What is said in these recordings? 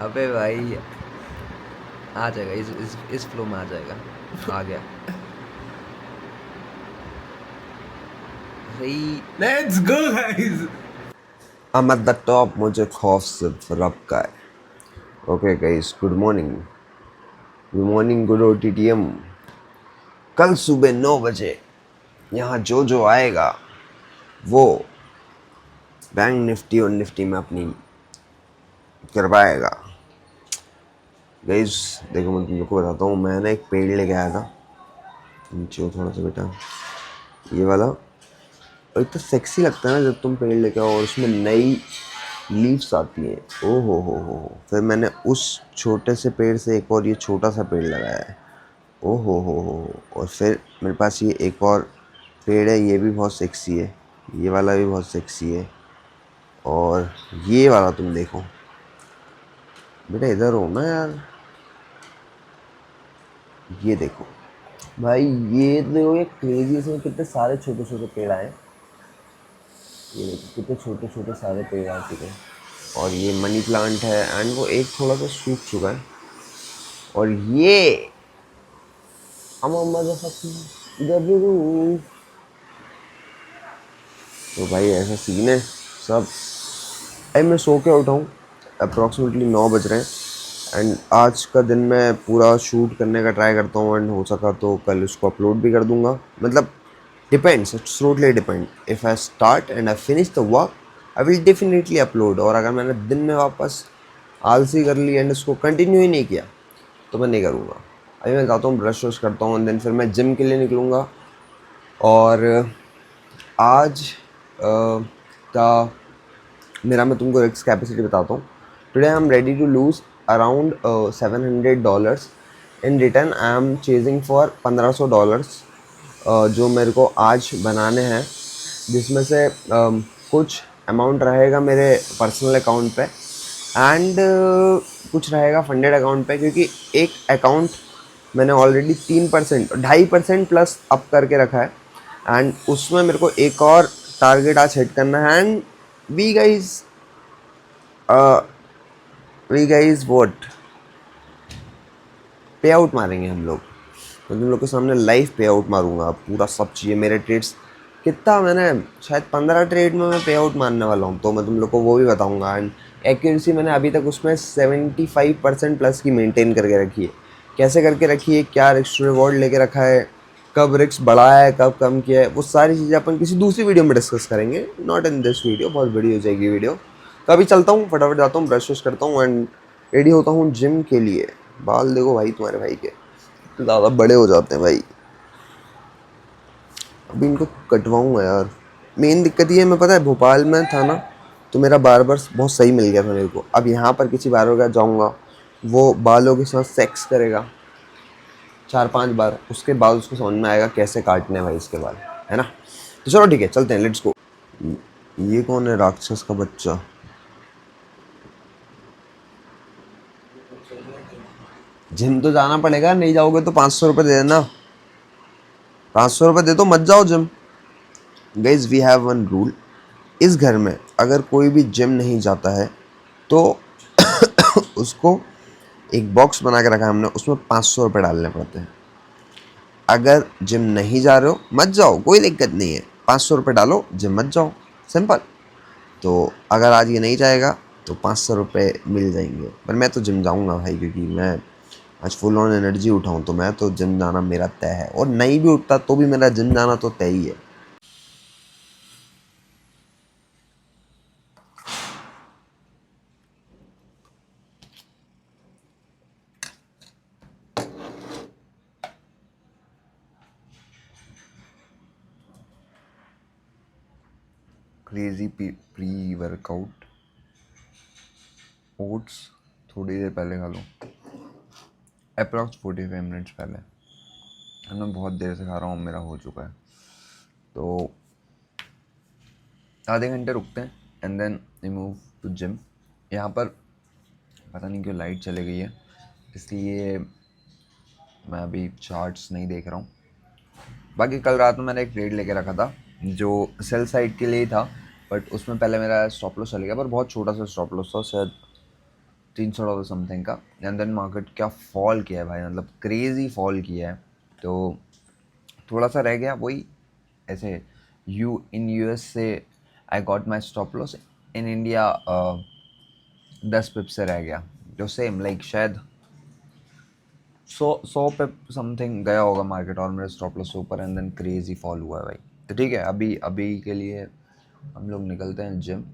अबे भाई आ जाएगा, इस फ्लो में आ जाएगा। आ गया भाई। Let's go guys. I'm at the top, मुझे खौफ सिर्फ रब का है। Okay guys, good morning. Good morning, good OTTM। कल सुबह 9 बजे यहाँ जो आएगा वो बैंक निफ्टी और निफ्टी में अपनी करवाएगा। गाइस देखो, मैं तुम लोग को बताता हूँ, मैं ना एक पेड़ लेके आया था। नीचे हो थोड़ा सा बेटा, ये वाला। और इतना सेक्सी लगता है ना जब तुम पेड़ लेके आओ और उसमें नई लीव्स आती हैं। ओ हो। फिर मैंने उस छोटे से पेड़ से एक और ये छोटा सा पेड़ लगाया है। ओ हो। और फिर मेरे पास ये एक और पेड़ है, ये भी बहुत सेक्सी है। ये वाला भी बहुत सेक्सी है। और ये वाला तुम देखो बेटा, इधर हो ना यार। ये देखो भाई, ये देखो, ये क्रेजी, इसमें कितने सारे छोटे छोटे पेड़ आए। ये देखो कितने छोटे छोटे सारे पेड़ आ चुके हैं। और ये मनी प्लांट है एंड वो एक थोड़ा सा सूख चुका है। और ये अम्मा तो भाई ऐसा सीन है सब। अरे मैं सो के उठा हूँ, अप्रॉक्सीमेटली 9 बज रहे हैं। एंड आज का दिन मैं पूरा शूट करने का ट्राई करता हूँ एंड हो सका तो कल उसको अपलोड भी कर दूंगा। मतलब depends, it's totally depend. If I start and I finish the work, I will definitely upload. और अगर मैंने दिन में वापस आलसी कर ली एंड उसको कंटिन्यू ही नहीं किया तो मैं नहीं करूँगा। अभी मैं जाता हूँ, ब्रश वश करता हूँ, देन फिर मैं जिम के लिए निकलूँगा। और आज का मेरा, मैं तुमको रिस्क कैपेसिटी बताता हूँ। Today I am ready to lose around $700। In return I am chasing for $1500 जो मेरे को आज बनाने हैं, जिसमें से कुछ अमाउंट रहेगा मेरे पर्सनल अकाउंट पे एंड कुछ रहेगा फंडेड अकाउंट पे। क्योंकि एक अकाउंट मैंने ऑलरेडी 3%, 2.5% प्लस अप करके रखा है एंड उसमें मेरे को एक और टारगेट आज हिट करना है। एंड वी गाइज व्हाट पे आउट मारेंगे हम लोग। मैं तुम लोग के सामने लाइव पे आउट मारूंगा पूरा सब चीज़ें। मेरे ट्रेड्स कितना, मैंने शायद 15 ट्रेड में मैं पे आउट मारने वाला हूँ, तो मैं तुम लोग को वो भी बताऊंगा। एंड एक्यूरेसी मैंने अभी तक उसमें 75% प्लस की मेंटेन करके रखी है। कैसे करके रखी है, क्या रिस्क रिवॉर्ड लेके रखा है, कब रिस्क बढ़ाया है, कब कम किया है, वो सारी चीज़ें अपन किसी दूसरी वीडियो में डिस्कस करेंगे, नॉट इन दिस वीडियो। बहुत बड़ी हो जाएगी वीडियो। तो अभी चलता हूँ, फटाफट जाता हूँ, ब्रश वश करता हूँ एंड रेडी होता हूँ जिम के लिए। बाल देखो भाई तुम्हारे भाई के ज़्यादा बड़े हो जाते हैं भाई। अभी इनको कटवाऊंगा यार। मेन दिक्कत ये है, मैं पता है भोपाल में था ना, तो मेरा बार्बर बहुत सही मिल गया था मेरे को। अब यहाँ पर किसी बार्बर का जाऊँगा, वो बालों के साथ सेक्स करेगा 4-5 बार, उसके बाद उसको समझ में आएगा कैसे काटने हैं भाई इसके बाल, है ना। तो चलो ठीक है, चलते हैं, लेट्स गो। ये कौन है, राक्षस का बच्चा? जिम तो जाना पड़ेगा, नहीं जाओगे तो 500 रुपये दे देना। 500 रुपये दे तो मत जाओ gym. Guys we have one rule, इस घर में अगर कोई भी जिम नहीं जाता है तो उसको एक बॉक्स बना के रखा है हमने, उसमें 500 रुपये डालने पड़ते हैं। अगर जिम नहीं जा रहे हो मत जाओ, कोई दिक्कत नहीं है, 500 रुपये डालो, जिम मत जाओ, सिंपल। तो अगर आज ये नहीं जाएगा तो 500 रुपये मिल जाएंगे। पर मैं तो जिम जाऊँगा भाई, क्योंकि मैं आज फुल ऑन एनर्जी उठाऊँ, तो मैं तो जिम जाना मेरा तय है। और नहीं भी उठता तो भी मेरा जिम जाना तो तय ही है। क्रेजी प्री वर्कआउट ओट्स थोड़ी देर पहले खा लो, अप्रॉक्स 45 मिनट्स पहले। मैं बहुत देर से खा रहा हूँ, मेरा हो चुका है। तो आधे घंटे रुकते हैं and then we move to gym. यहाँ पर पता नहीं क्यों लाइट चली गई है, इसलिए मैं अभी चार्ट्स नहीं देख रहा हूँ। बाकी कल रात में मैंने एक ट्रेड लेके रखा था जो सेल साइड के लिए ही था, बट उसमें पहले मेरा स्टॉप लॉस चले गया, पर बहुत छोटा सा स्टॉप लॉस था, शायद $300 समथिंग का। एंड देन मार्केट क्या फॉल किया है भाई, मतलब क्रेज़ी फॉल किया है। तो थोड़ा सा रह गया वही ऐसे यूएस से I got my stop loss, in India 10 पिप से रह गया। जो सेम लाइक शायद 100 पे समथिंग गया होगा मार्केट और मेरे स्टॉप लॉस से ऊपर, एंड देन क्रेजी फॉल हुआ है भाई। तो ठीक है, अभी अभी के लिए हम लोग निकलते हैं जिम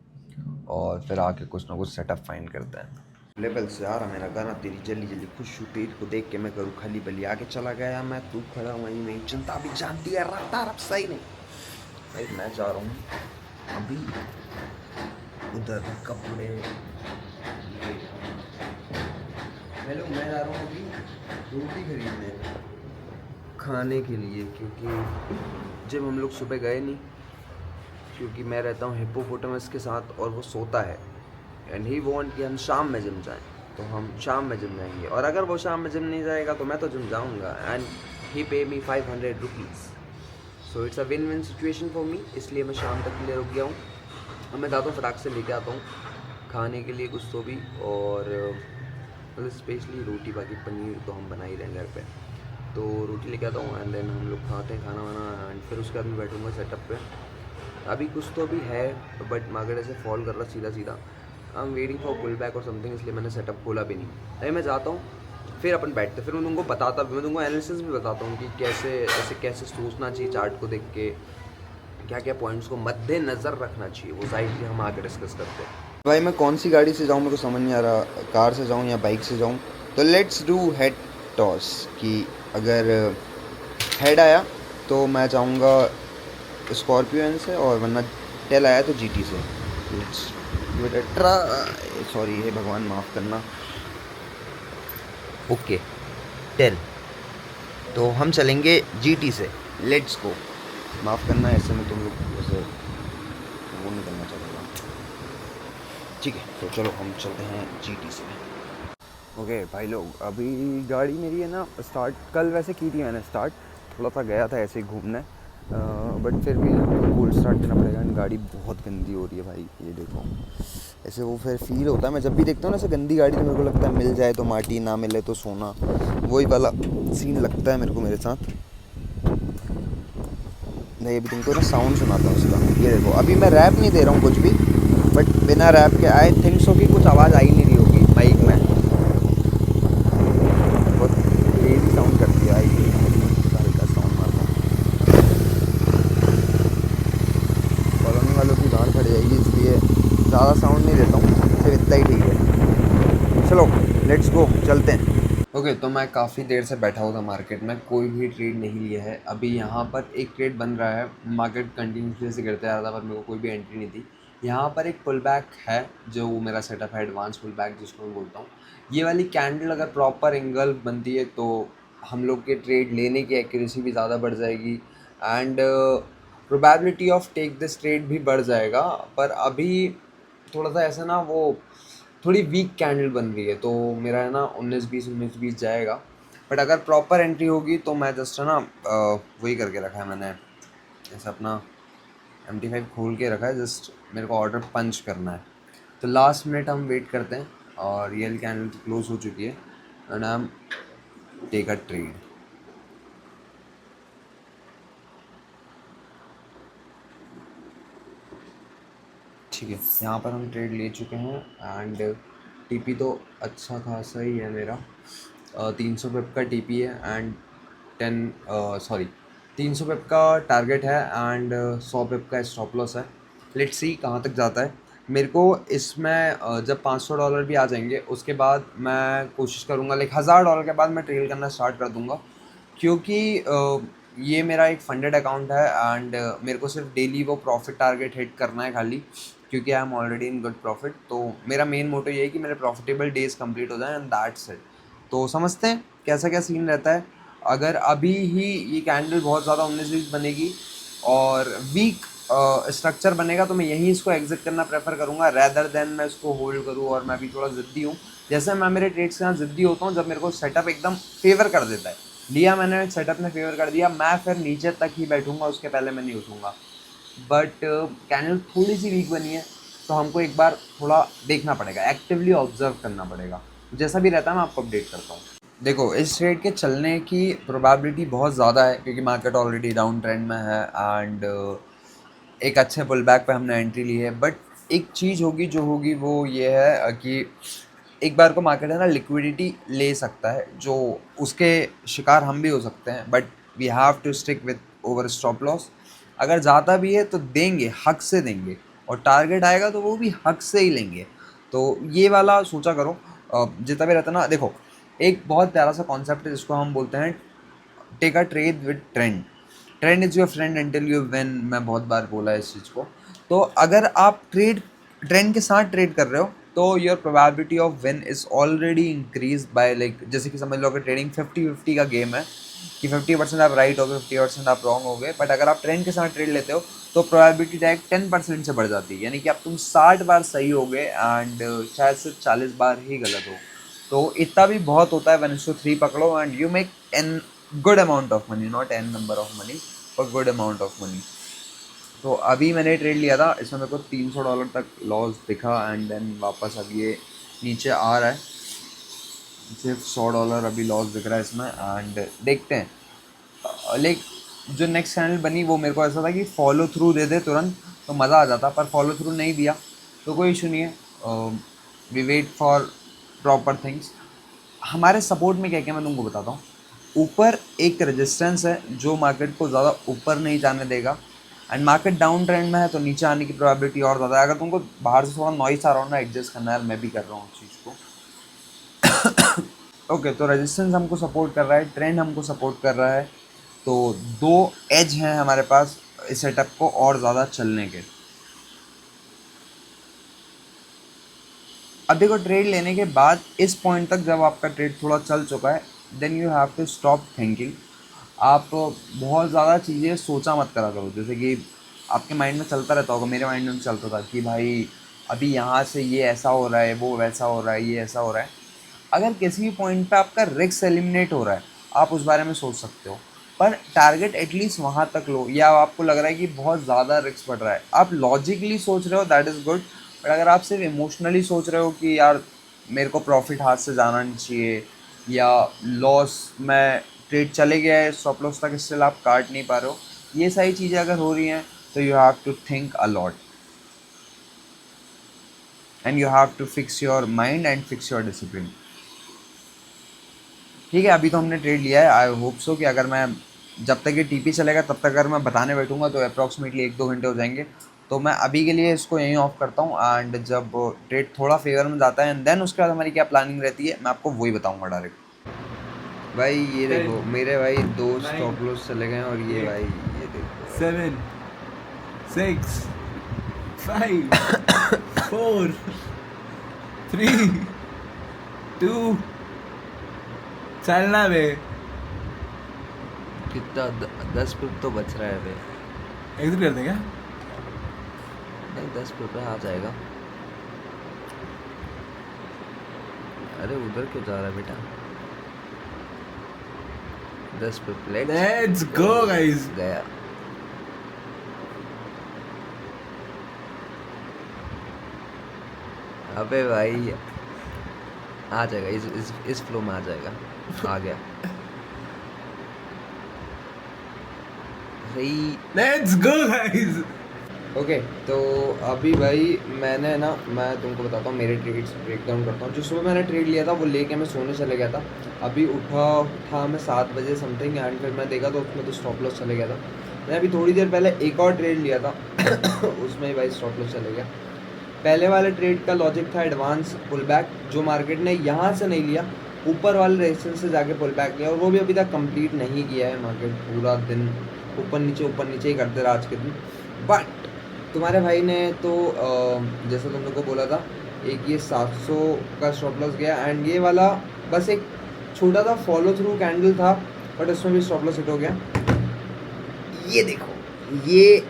और फिर आके कुछ ना कुछ सेटअप फाइंड करते हैं। लेवल से आ रहा मेरा गाना, तेरी जल्दी जल्दी खुश हूँ, तेरी को देख के मैं करूँ खली बली, आगे चला गया मैं, तू खड़ा वहीं नहीं, जनता भी जानती है रफ्तार अब सही नहीं। भाई मैं जा रहा हूँ अभी उधर कपड़े, हेलो मैं जा रहा हूँ अभी रोटी खरीदने खाने के लिए, क्योंकि जब हम लोग सुबह गए नहीं, क्योंकि मैं रहता हूँ हिप्पोपोटामस के साथ और वो सोता है, एंड ही वांट कि हम शाम में जिम जाएं, तो हम शाम में जिम जाएंगे, और अगर वो शाम में जिम नहीं जाएगा तो मैं तो जिम जाऊँगा, एंड ही पे मी 500 rupees, so it's a win win situation for me. इसलिए मैं शाम तक के लिए रुक गया हूँ। अब मैं जाता हूँ फटाक से लेके आता हूँ खाने के लिए कुछ तो भी, और मतलब स्पेशली रोटी, बाकी पनीर तो हम बना ही रहे हैं घर पे, तो रोटी लेके आता हूँ एंड देन हम लोग खाते हैं खाना वाना, एंड फिर उसके बाद मैं बैठूँगा सेटअप पे। अभी कुछ तो भी है बट मार्केट ऐसे फॉल कर रहा सीधा सीधा, I am waiting for pull back और समथिंग, इसलिए मैंने सेटअप खोला भी नहीं। अभी मैं जाता हूँ, फिर अपन बैठते, फिर मैं तुमको बताता भी, मैं तुमको एनालिसिस भी बताता हूँ कि कैसे ऐसे कैसे सोचना चाहिए चार्ट को देख के, क्या क्या पॉइंट्स को मद्देनज़र रखना चाहिए, वो साइड हम आगे डिस्कस करते हैं। भाई मैं कौन सी गाड़ी से जाऊँ मेरे को समझ नहीं आ रहा, कार से जाऊँ या बाइक से जाऊँ, तो लेट्स डू हेड टॉस, कि अगर हेड आया तो मैं जाऊँगा स्कॉर्पियो से, और वरना टेल आया तो जीटी से। लेट्स सॉरी हे भगवान माफ़ करना, ओके टेल, तो हम चलेंगे जीटी से, लेट्स गो। माफ़ करना ऐसे में तुम लोग वैसे वो नहीं करना चाहूँगा, ठीक है तो चलो हम चलते हैं जीटी से। ओके भाई लोग, अभी गाड़ी मेरी है ना स्टार्ट, कल वैसे की थी मैंने स्टार्ट, थोड़ा सा गया था ऐसे ही घूमने, बट फिर भी कोल्ड स्टार्ट देना पड़ेगा। गाड़ी बहुत गंदी हो रही है भाई, ये देखो ऐसे वो फिर फील होता है, मैं जब भी देखता हूँ ना ऐसे गंदी गाड़ी तो मेरे को लगता है मिल जाए तो माटी, ना मिले तो सोना, वही वाला सीन लगता है मेरे को मेरे साथ। नहीं अभी तुमको ना साउंड सुनाता हूँ उसका, ये देखो अभी मैं रैप नहीं दे रहा हूँ कुछ भी, बट बिना रैप के आई थिंक सो कि कुछ आवाज़ आ ही नहीं रही होगी बाइक में, बहुत क्रेजी साउंड करती है। आई हल्का साउंड मारता हूँ, कॉलोनी वालों की गांड फट जाएगी, इसलिए ज़्यादा साउंड नहीं देता हूँ, सिर्फ इतना ही ठीक है। चलो लेट्स गो, चलते हैं। ओके तो मैं काफ़ी देर से बैठा हुआ था मार्केट में, कोई भी ट्रेड नहीं लिया है। अभी यहाँ पर एक ट्रेड बन रहा है, मार्केट कंटिन्यूसली से गिरते आ रहा था पर मेरे को कोई भी एंट्री नहीं थी। यहाँ पर एक पुल बैक है, जो मेरा सेटअप है एडवांस पुल बैक जिसको मैं बोलता हूँ। ये वाली कैंडल अगर प्रॉपर एंगल बनती है तो हम लोग के ट्रेड लेने की एक्यूरेसी भी ज़्यादा बढ़ जाएगी, and probability of take this trade भी बढ़ जाएगा। पर अभी थोड़ा सा ऐसा ना वो थोड़ी वीक कैंडल बन रही है, तो मेरा है ना 19-20 जाएगा। बट अगर प्रॉपर एंट्री होगी तो मैं जस्ट है ना वही करके रखा है मैंने, ऐसा अपना MT5 खोल के रखा है, जस्ट मेरे को ऑर्डर पंच करना है। तो लास्ट मिनट हम वेट करते हैं, और रियल कैंडल तो क्लोज हो चुकी है, and I am take a trade. ठीक है, यहाँ पर हम ट्रेड ले चुके हैं, एंड टीपी तो अच्छा खासा ही है मेरा, 300 पिप का टीपी है, एंड 300 पिप का टारगेट है, एंड 100 पिप का स्टॉप लॉस है। लेट्स सी कहाँ तक जाता है। मेरे को इसमें जब $500 भी आ जाएंगे उसके बाद मैं कोशिश करूँगा, लाइक $1000 के बाद मैं ट्रेल करना स्टार्ट कर दूँगा, क्योंकि ये मेरा एक फंडेड अकाउंट है, एंड मेरे को सिर्फ डेली वो प्रॉफिट टारगेट हिट करना है खाली, क्योंकि I am already in good profit. तो मेरा मेन मोटो ये है कि मेरे प्रॉफिटेबल डेज कंप्लीट हो जाए, एंड दैट्स इट। तो समझते हैं कैसा क्या सीन रहता है। अगर अभी ही ये कैंडल बहुत ज़्यादा 19-20 बनेगी और वीक स्ट्रक्चर बनेगा तो मैं यहीं इसको एग्जिट करना प्रेफर करूँगा, रैदर देन मैं इसको होल्ड करूँ। और मैं भी थोड़ा ज़िद्दी हूँ, जैसे मैं मेरे ट्रेड्स के साथ ज़िद्दी होता हूँ जब मेरे को सेटअप एकदम फेवर कर देता है, लिया मैंने, सेटअप ने फेवर कर दिया, मैं फिर नीचे तक ही बैठूंगा, उसके पहले मैं नहीं उठूंगा। बट कैंडल थोड़ी सी वीक बनी है, तो हमको एक बार थोड़ा देखना पड़ेगा, एक्टिवली ऑब्जर्व करना पड़ेगा। जैसा भी रहता है मैं आपको अपडेट करता हूँ। देखो, इस ट्रेड के चलने की प्रोबेबिलिटी बहुत ज़्यादा है क्योंकि मार्केट ऑलरेडी डाउन ट्रेंड में है एंड एक अच्छे पुल बैक पे हमने एंट्री ली है। बट एक चीज़ होगी जो होगी वो ये है कि एक बार को मार्केट है ना लिक्विडिटी ले सकता है, जो उसके शिकार हम भी हो सकते हैं। But we have to stick with over stop loss. अगर जाता भी है तो देंगे, हक से देंगे, और टारगेट आएगा तो वो भी हक से ही लेंगे। तो ये वाला सोचा करो जितना भी रहता ना। देखो, एक बहुत प्यारा सा कॉन्सेप्ट है जिसको हम बोलते हैं take a trade with trend. Trend is your friend until you win. मैं बहुत बार बोला है इस चीज़ को। तो अगर आप ट्रेंड के साथ ट्रेड कर रहे हो तो your probability of win is already increase by like, जैसे कि समझ लो अगर ट्रेडिंग 50-50 का गेम है कि 50% आप राइट हो गए, 50% आप रॉन्ग हो गए। बट अगर आप ट्रेंड के साथ ट्रेड लेते हो तो प्रोबेबिलिटी डायरेक्ट 10% से बढ़ जाती है, यानी कि आप तुम 60 बार सही हो गए एंड शायद सिर्फ 40 बार ही गलत हो। तो इतना भी बहुत होता है। 1:3 पकड़ो and you make an good amount of money, not an number of money पर गुड अमाउंट ऑफ मनी। तो अभी मैंने ट्रेड लिया था, इसमें मेरे को $300 तक लॉस दिखा एंड देन वापस अब ये नीचे आ रहा है। सिर्फ $100 अभी लॉस दिख रहा है इसमें एंड देखते हैं। लेकिन जो नेक्स्ट चैनल बनी वो मेरे को ऐसा था कि फॉलो थ्रू दे दे तुरंत तो मज़ा आ जाता, पर फॉलो थ्रू नहीं दिया तो कोई इशू नहीं है। We wait for proper things. हमारे सपोर्ट में क्या क्या मैं तुमको बताता हूँ। ऊपर एक रेजिस्टेंस है जो मार्केट को ज़्यादा ऊपर नहीं जाने देगा एंड मार्केट डाउन ट्रेंड में है तो नीचे आने की प्रोबेबिलिटी और ज़्यादा है। अगर तुमको बाहर से थोड़ा नॉइस आ रहा हो ना, एडजस्ट करना है, मैं भी कर रहा हूँ उस चीज़ को। ओके, तो रेजिस्टेंस हमको सपोर्ट कर रहा है, ट्रेंड हमको सपोर्ट कर रहा है। तो दो एज हैं हमारे पास इस सेटअप को और ज़्यादा चलने के। अब देखो, ट्रेड लेने के बाद इस पॉइंट तक जब आपका ट्रेड थोड़ा चल चुका है then you have to stop thinking. आप बहुत ज़्यादा चीज़ें सोचा मत करा करो। जैसे कि आपके माइंड में चलता रहता होगा, मेरे माइंड में भी चलता था कि भाई अभी यहाँ से ये ऐसा हो रहा है, वो वैसा हो रहा है, ये ऐसा हो रहा है। अगर किसी भी पॉइंट पे आपका रिस्क एलिमिनेट हो रहा है आप उस बारे में सोच सकते हो, पर टारगेट एटलीस्ट वहाँ तक लो। या आपको लग रहा है कि बहुत ज़्यादा रिस्क पड़ रहा है, आप लॉजिकली सोच रहे हो, दैट इज़ गुड। बट अगर आप सिर्फ इमोशनली सोच रहे हो कि यार मेरे को प्रॉफिट हाथ से जाना नहीं चाहिए या लॉस में ट्रेड चले गया है स्टॉप लॉस तक, स्टिल आप काट नहीं पा रहे हो, ये सारी चीज़ें अगर हो रही हैं तो you have to think a lot and you have to fix your mind and fix your discipline. ठीक है, अभी तो हमने ट्रेड लिया है। आई होप सो कि अगर मैं जब तक ये टीपी चलेगा तब तक अगर मैं बताने बैठूंगा तो अप्रॉक्सीमेटली 1-2 घंटे हो जाएंगे। तो मैं अभी के लिए इसको यहीं ऑफ करता हूँ एंड जब ट्रेड थोड़ा फेवर में जाता है एंड देन उसके बाद हमारी क्या प्लानिंग रहती है मैं आपको वही बताऊँगा डायरेक्ट। भाई ये देखो, मेरे भाई 2 स्टॉप लॉस चले गए और ये भाई ये देखो 7, 6, 5, 4, 3, 2, चलना बे। कितना 10 पिप तो बच रहा है बे। एग्जिट कर दें क्या? नहीं, 10 पिप पे आ जाएगा। अरे उधर क्यों जा रहा है बेटा? 10 पिप लेट्स गो गाइस। गया। अबे भाई आ जाएगा, इस फ्लो में आ जाएगा। आ गया। सही। Let's go guys. ओके, तो अभी भाई मैंने ना, मैं तुमको बताता हूँ मेरे ट्रेड्स ब्रेक डाउन करता हूँ। जो सुबह मैंने ट्रेड लिया था वो लेके मैं सोने चले गया था। अभी उठा मैं 7 बजे समथिंग एंड फिर मैं देखा तो उसमें तो स्टॉप लॉस चले गया था। मैं अभी थोड़ी देर पहले एक और ट्रेड लिया था उसमें ही भाई स्टॉप लॉस चले गया। पहले वाले ट्रेड का लॉजिक था एडवांस पुल बैक, जो मार्केट ने यहाँ से नहीं लिया, ऊपर वाले रेजिस्टेंस से जाके पुल बैक लिया और वो भी अभी तक कंप्लीट नहीं किया है। मार्केट पूरा दिन ऊपर नीचे ही करते रहा आज के दिन। बट तुम्हारे भाई ने तो जैसे तुम लोग को बोला था, एक ये 700 का स्टॉप लॉस गया एंड ये वाला बस एक छोटा सा फॉलो थ्रू कैंडल था बट उसमें भी स्टॉप लॉस हिट हो गया। ये देखो, ये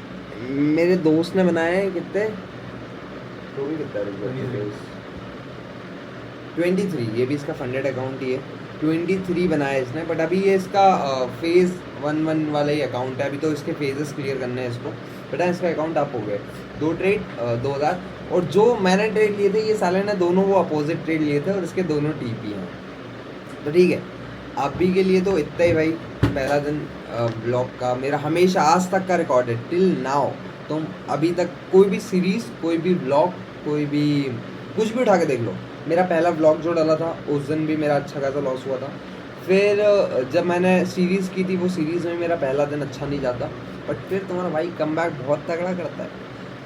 मेरे दोस्त ने बनाया है। कितने तो भी कितना 23, ये भी इसका फंडेड अकाउंट ही है। 23 बनाया है इसने, बट अभी ये इसका फेज़ 1 वाला ही अकाउंट है। अभी तो इसके फेजेस क्लियर करने हैं इसको, बट इसका अकाउंट अप हो गए। 2 ट्रेड 2000 और जो मैंने ट्रेड लिए थे ये साले ने दोनों वो अपोजिट ट्रेड लिए थे और इसके दोनों टीपी हैं। तो ठीक है, अभी के लिए तो इतना ही भाई। पहला दिन ब्लॉग का मेरा हमेशा आज तक का रिकॉर्ड है टिल नाउ। तुम अभी तक कोई भी सीरीज़, कोई भी ब्लॉग, कोई भी कुछ भी उठा के देख लो, मेरा पहला ब्लॉग जो डाला था उस दिन भी मेरा अच्छा खासा लॉस हुआ था। फिर जब मैंने सीरीज़ की थी वो सीरीज़ में मेरा पहला दिन अच्छा नहीं जाता, बट फिर तुम्हारा भाई कमबैक बहुत तगड़ा करता है।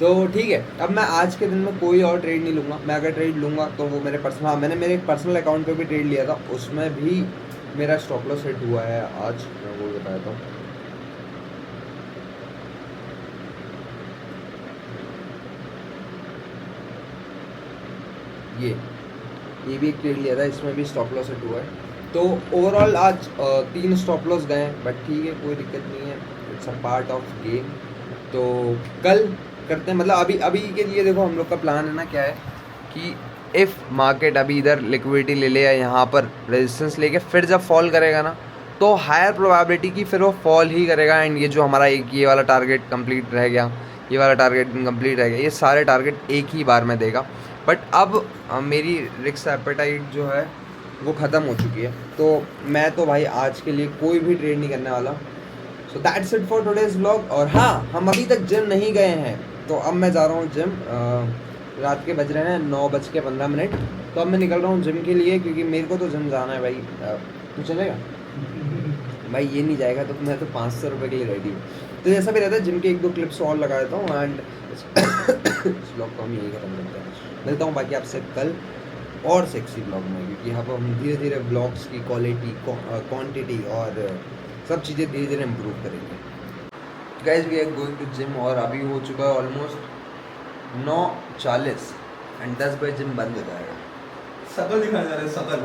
तो ठीक है, अब मैं आज के दिन में कोई और ट्रेड नहीं लूँगा। मैं अगर ट्रेड लूँगा तो वो मेरे पर्सनल, हाँ मैंने मेरे एक पर्सनल अकाउंट पे भी ट्रेड लिया था, उसमें भी मेरा स्टॉप लॉस हिट हुआ है। आज मैं वो बताया था। ये भी एक ट्रेड लिया था, इसमें भी स्टॉप लॉस हिट हुआ है। तो ओवरऑल आज 3 स्टॉप लॉस गए हैं, बट ठीक है कोई दिक्कत नहीं है, it's a part of game. तो कल करते हैं, मतलब अभी के लिए देखो हम लोग का प्लान है ना क्या है कि इफ़ मार्केट अभी इधर लिक्विडिटी ले ले या यहाँ पर रेजिस्टेंस लेके फिर जब फॉल करेगा ना तो हायर प्रोबेबिलिटी की फिर वो फॉल ही करेगा। एंड ये जो हमारा एक ये वाला टारगेट कंप्लीट रह गया, ये वाला टारगेट इनकम्प्लीट रह गया, ये सारे टारगेट एक ही बार में देगा। बट अब मेरी रिस्क एपेटाइट जो है वो ख़त्म हो चुकी है, तो मैं तो भाई आज के लिए कोई भी ट्रेड नहीं करने वाला। So that's it for today's vlog. और हाँ, हम अभी तक जिम नहीं गए हैं, तो अब मैं जा रहा हूँ जिम। रात के बज रहे हैं 9:15, तो अब मैं निकल रहा हूँ जिम के लिए, क्योंकि मेरे को तो जिम जाना है भाई। तू चलेगा? भाई ये नहीं जाएगा तो मैं तो 500 रुपये के लिए रेडी हूँ। तो जैसा भी रहता है जिम के 1-2 क्लिप्स और लगा देता हूँ एंड इस ब्लॉग को हम यही खत्म करते हैं। मिलता हूँ बाकी आपसे कल और सेक्सी ब्लॉग में, क्योंकि यहाँ पर हम धीरे धीरे ब्लॉग्स की क्वालिटी, क्वांटिटी और सब चीज़ें धीरे धीरे इम्प्रूव करेंगे। Guys we are going to gym और अभी हो चुका है ऑलमोस्ट 9:40 एंड 10 बजे जिम बंद हो जाएगा। शकल दिखाने जा रहे हैं, शकल।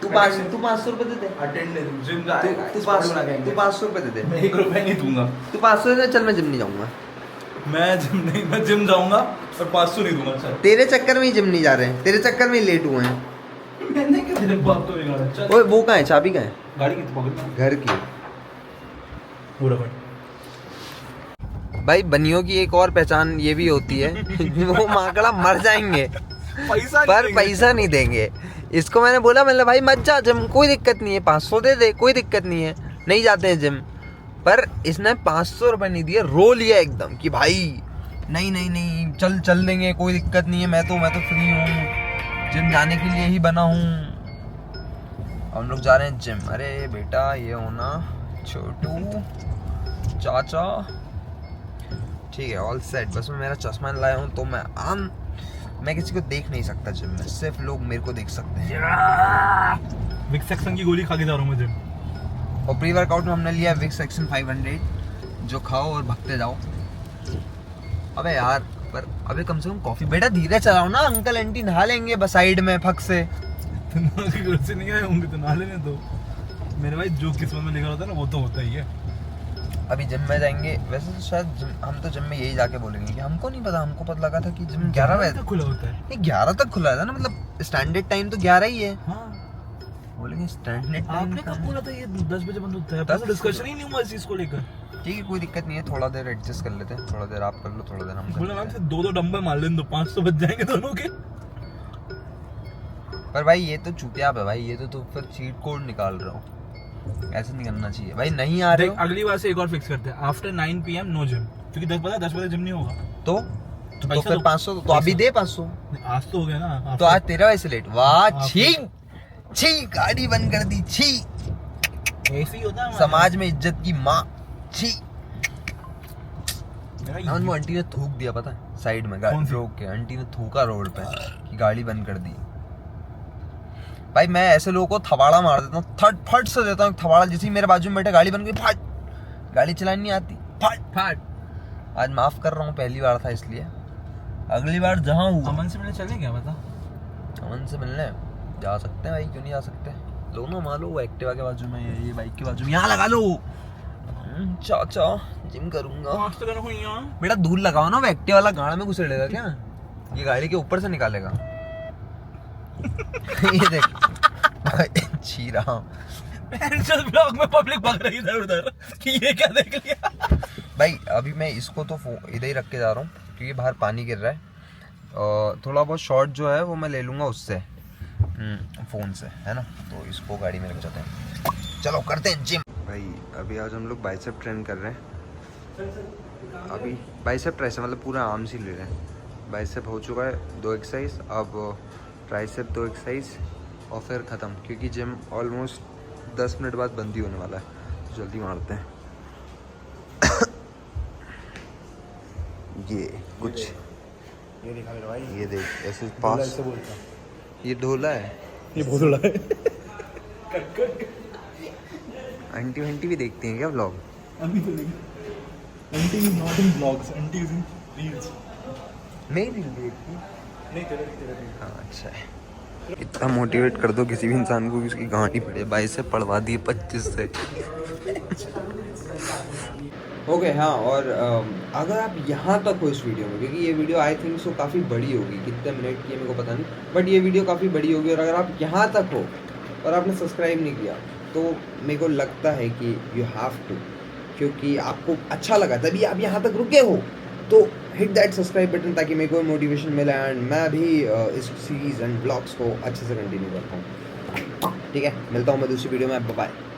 तू 500 रुपये दे दे। अटेंडेंस जिम का तू 500 रुपये दे दे। मैं 1 रुपया नहीं दूंगा। तू 500 दे, चल मैं जिम नहीं जाऊँगा। मैं जिम जाऊंगा और 500 नहीं दूंगा। चल तेरे चक्कर में ही जिम नहीं जा रहे हैं, तेरे चक्कर में ही लेट हुए हैं। मैंने क्या तेरे बाप को बिगाड़ा? चल ओए वो कहाँ है, चाबी कहाँ है? गाड़ी की तो पकड़ घर की। पूरा भाई भाई बनियों की एक और पहचान ये भी होती है वो माकड़ा मर जाएंगे पर पैसा नहीं देंगे। इसको मैंने बोला, मतलब भाई मत जा जिम, कोई दिक्कत नहीं है, 500 दे दे, कोई दिक्कत नहीं है, नहीं जाते हैं जिम। पर इसने 500 रुपये नहीं दिए, रो लिया एकदम कि भाई नहीं चल देंगे, कोई दिक्कत नहीं है, मैं तो फ्री हूँ, जिम जाने के लिए ही बना हूँ। हम लोग जा रहे हैं जिम। अरे बेटा ये होना छोटू चाचा, ठीक है ऑल सेट। बस मैं मेरा चश्मा लाया हूँ, तो मैं किसी को देख नहीं सकता जिम में, सिर्फ लोग मेरे को देख सकते हैं। विक्स एक्शन की गोली खा के जा रहा हूँ मैं जिम। और प्री वर्कआउट में हमने लिया विक्स एक्शन 500, जो खाओ और भगते जाओ। अबे यार पर अबे कम से कम कॉफी, बेटा धीरे चलाओ ना, अंकल आंटी नहा लेंगे बस साइड में फक से। से नहीं आए होंगे तो नहा लेने दो मेरे भाई, जो किस्मत में लिखा होता है ना वो तो होता ही है। अभी जिम में जाएंगे, वैसे तो शायद हम तो जिम में यही जाके बोलेंगे कि हमको नहीं पता, हमको पता लगा था कि जिम 11 बजे खुला होता है। नहीं 11 तक खुला था ना, मतलब स्टैंडर्ड टाइम तो 11 ही है। हाँ बोलेंगे स्टैंडर्ड टाइम आपने कब बोला था ये 10 बजे बंद होता है? 10 डिस्कशन ही नहीं हुआ इस चीज को लेकर। ठीक है कोई दिक्कत नहीं है, थोड़ा देर एडजस्ट कर लेते हैं, थोड़ा देर आप कर लो, थोड़ा देर हम कर बोला लेते मैम से हैं। 2 डंबल मार लेने दो, 500 बच जाएंगे दोनों के। पर भाई ये तो चूतियाप है भाई, ये तो फिर चीट कोड निकाल रहा हूँ, ऐसे नहीं करना चाहिए भाई। नहीं आ रहे हो अगली बार से एक और फिक्स करते हैं, आफ्टर 9 PM नो जिम, क्योंकि 10 बजे जिम नहीं होगा। तो पैसा फिर दो। 500 तो अभी दे 500। आज तो हो गया ना। तो आज 13 बजे से लेट, वाह आप- छी गाड़ी बंद कर दी, छी ऐसे ही होता है समाज में इज्जत की माँ, छी। मेरा वो आंटी ने थूक दिया पता है साइड में, गाड़ी कौन सी? रोक के आंटी ने थूका रोड पे कि गाड़ी बंद कर दी। भाई मैं ऐसे लोगों को थवाड़ा मार देता हूँ, फट से देता हूँ थवाड़ा। जैसे ही मेरे बाजू में बैठे गाड़ी बन गई, फट, गाड़ी चलानी नहीं आती, फट। आज माफ कर रहा हूँ, पहली बार था इसलिए, अगली बार जहाँ हुआ। अमन से मिलने चले क्या बता? अमन से मिलने जा सकते हैं भाई, क्यों नहीं जा सकते। लो ना मान लो, वो एक्टिवा के बाजू में, ये बाइक के बाजू में, यहाँ लगा लो। चाचा जिम करूंगा। बेटा दूर लगाओ ना, वो एक्टिवा वाला गाड़ में घुसेड़ेगा क्या? ये गाड़ी के ऊपर से निकालेगा। ये देख छी रहा हूँ ब्लॉग में पब्लिक भाग रही इधर उधर कि ये क्या देख लिया। भाई। अभी मैं इसको तो इधर ही रख के जा रहा हूँ, क्योंकि बाहर पानी गिर रहा है और थोड़ा बहुत शॉर्ट जो है वो मैं ले लूँगा उससे, फ़ोन से, है ना। तो इसको गाड़ी में रख जाते हैं, चलो करते हैं जिम। भाई अभी आज हम लोग बाइसेप ट्रेन कर रहे हैं। अभी बाइसेप ट्राइसेप मतलब पूरा आर्म से ले रहे हैं। बाइसेप हो चुका है 2 एक्सरसाइज, अब ट्राइसेप 2 एक्सरसाइज और फिर ख़त्म, क्योंकि जिम ऑलमोस्ट 10 मिनट बाद बंद ही होने वाला है। जल्दी मारते हैं। ये कुछ ये दिखा मेरे भाई, ये देख ऐसे ढोला पास, ऐसे बोलता है। ये ढोला है। ये बहुत बड़ा है। आंटी वंटी भी देखती हैं क्या व्लॉग? अभी तो नहीं, aunty is not in blogs, aunty is in reels. नहीं रील देखती। नहीं तेरा नहीं। हाँ अच्छा है। इतना मोटिवेट कर दो किसी भी इंसान को कि उसकी गांड ही पड़े। भाई से पढ़वा दिए 25 से। ओके हाँ, और अगर आप यहाँ तक हो इस वीडियो में, क्योंकि ये वीडियो आई थिंक सो काफ़ी बड़ी होगी, कितने मिनट की है मेरे को पता नहीं, बट ये वीडियो काफ़ी बड़ी होगी। और अगर आप यहाँ तक हो और आपने सब्सक्राइब नहीं किया तो मेरे को लगता है कि यू हैव टू, क्योंकि आपको अच्छा लगा तभी आप यहाँ तक रुके हो। तो हिट दैट सब्सक्राइब बटन ताकि मेरे को मोटिवेशन मिले एंड मैं भी इस सीरीज़ एंड ब्लॉग्स को अच्छे से कंटिन्यू करता हूँ। ठीक है, मिलता हूँ मैं दूसरी वीडियो में, बाय बाय।